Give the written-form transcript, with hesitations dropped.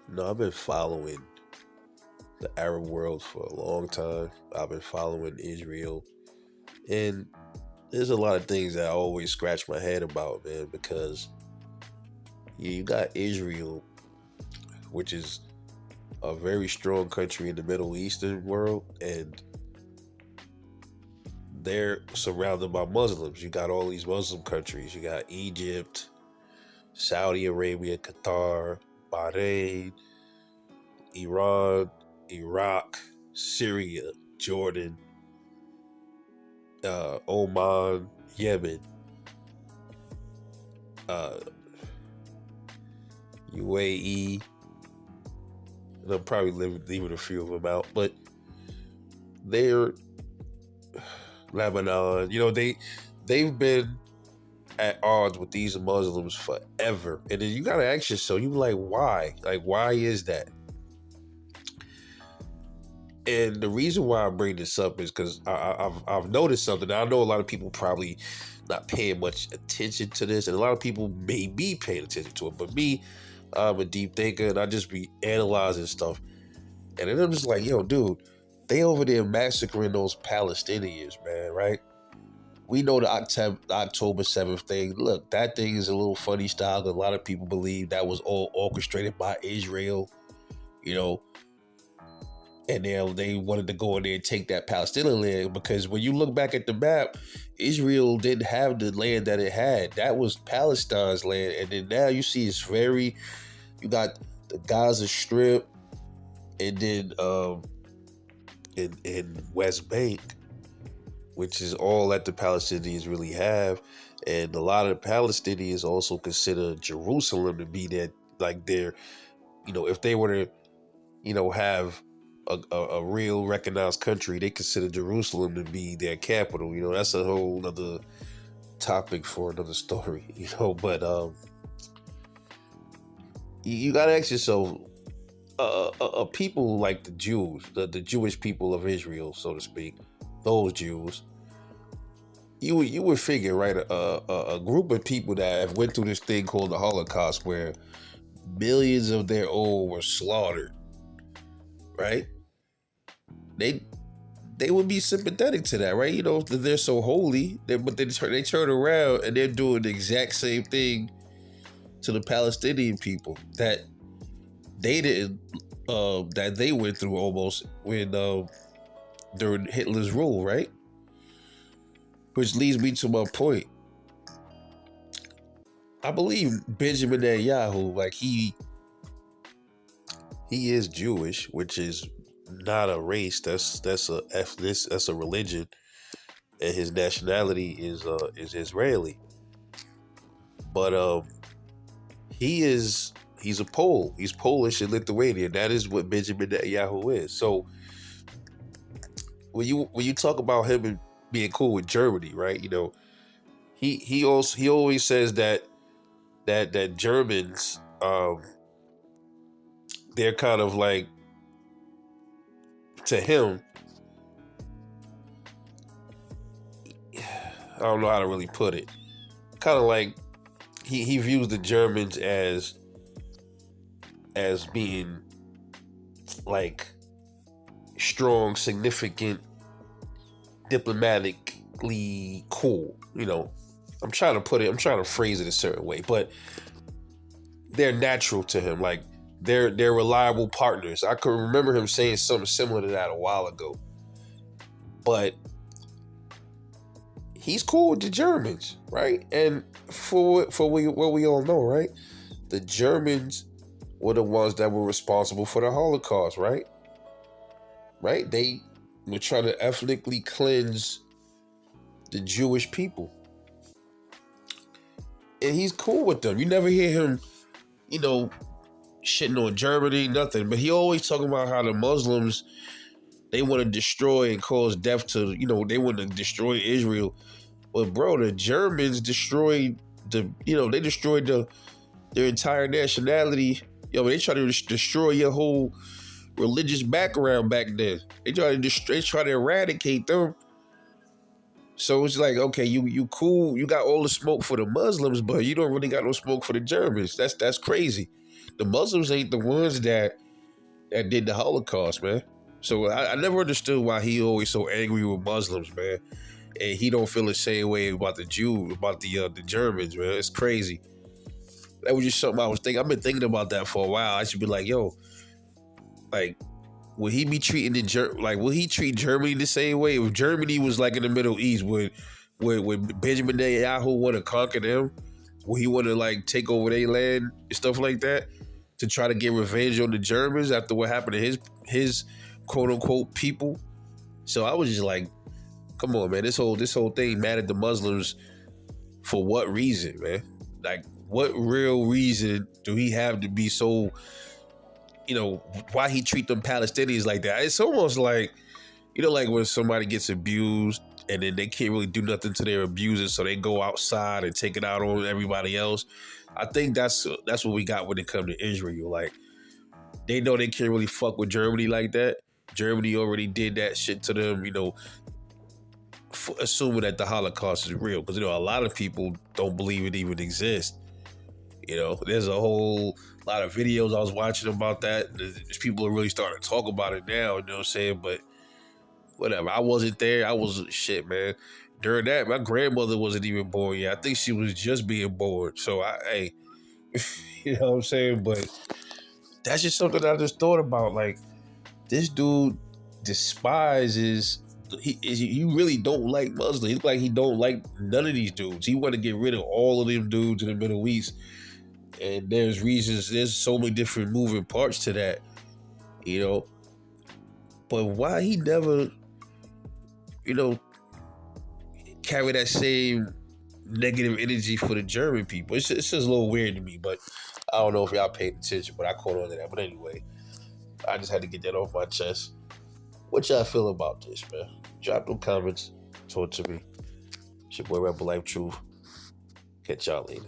No, I've been following the Arab world for a long time. I've been following Israel, and there's a lot of things that I always scratch my head about, man, because you got Israel, which is a very strong country in the Middle Eastern world, and they're surrounded by Muslims. You got all these Muslim countries. You got Egypt, Saudi Arabia, Qatar, Bahrain, Iran, Iraq, Syria, Jordan, Oman, Yemen, uh, UAE, and I'm probably leaving a few of them out, but they're Lebanon. They've been at odds with these Muslims forever, and then you gotta ask yourself, you like, why? Like, why is that? And the reason why I bring this up is because I've noticed something. I know a lot of people probably not paying much attention to this, and a lot of people may be paying attention to it. But me, I'm a deep thinker, and I just be analyzing stuff. And then I'm just like, yo, dude, they over there massacring those Palestinians, man, right? We know the October 7th thing. Look, that thing is a little funny style. A lot of people believe that was all orchestrated by Israel, you know, and they wanted to go in there and take that Palestinian land, because when you look back at the map, Israel didn't have the land that it had. That was Palestine's land. And then now you see you got the Gaza Strip, and then in West Bank, which is all that the Palestinians really have. And a lot of the Palestinians also consider Jerusalem to be if they were to, have a real recognized country, they consider Jerusalem to be their capital. That's a whole other topic for another story, but you got to ask yourself, a people like the Jews, the Jewish people of Israel, so to speak, those Jews, you would figure, right, a group of people that have went through this thing called the Holocaust, where millions of their own were slaughtered, right? They would be sympathetic to that, right? They're so holy, but they turn around and they're doing the exact same thing to the Palestinian people that they didn't, that they went through almost when during Hitler's rule, right? Which leads me to my point. I believe Benjamin Netanyahu, like he is Jewish, which is not a race. That's a religion, and his nationality is Israeli. But he's a Pole. He's Polish and Lithuanian. That is what Benjamin Netanyahu is. So when you talk about him being cool with Germany, right? He always says that Germans, they're kind of like, to him, I don't know how to really put it, kind of like he views the Germans as being like strong, significant, diplomatically cool. I'm trying to phrase it a certain way, but they're natural to him. Like they're reliable partners. I can remember him saying something similar to that a while ago. But he's cool with the Germans, right? And for what we all know, right? The Germans were the ones that were responsible for the Holocaust, right? Right? They were trying to ethnically cleanse the Jewish people. And he's cool with them. You never hear him, shitting on Germany, nothing. But he always talking about how the Muslims, they want to destroy and cause death to, they want to destroy Israel. But bro, the Germans destroyed their entire nationality. They try to destroy your whole religious background back then. They try to eradicate them. So it's like, okay, you cool, you got all the smoke for the Muslims, but you don't really got no smoke for the Germans. That's crazy. The Muslims ain't the ones that did the Holocaust, man. So I never understood why he always so angry with Muslims, man. And he don't feel the same way about the Jews, about the Germans, man. It's crazy. That was just something I was thinking. I've been thinking about that for a while. I should be like, yo, like, will he be treating will he treat Germany the same way? If Germany was like in the Middle East, would Benjamin Netanyahu want to conquer them? Will he want to like take over their land and stuff like that to try to get revenge on the Germans after what happened to his quote unquote people? So I was just like, come on, man, this whole thing mad at the Muslims for what reason, man? Like, what real reason do he have to be so, why he treat them Palestinians like that? It's almost like, like when somebody gets abused and then they can't really do nothing to their abusers, so they go outside and take it out on everybody else. I think that's what we got when it comes to Israel. Like, they know they can't really fuck with Germany like that. Germany already did that shit to them, assuming that the Holocaust is real. Because, a lot of people don't believe it even exists. There's a whole lot of videos I was watching about that. There's people are really starting to talk about it now, you know what I'm saying? But whatever. I wasn't there. I was shit, man. During that, my grandmother wasn't even born yet. I think she was just being born. So you know what I'm saying? But that's just something I just thought about. Like, this dude despises. He really don't like Muslims. He look like he don't like none of these dudes. He want to get rid of all of them dudes in the Middle East. And there's reasons. There's so many different moving parts to that, But why he never, carry that same negative energy for the German people? It's just a little weird to me. But I don't know if y'all paid attention, but I caught on to that. But anyway, I just had to get that off my chest. What y'all feel about this, man? Drop them comments. Talk to me. It's your boy Rebel Life Truth. Catch y'all later.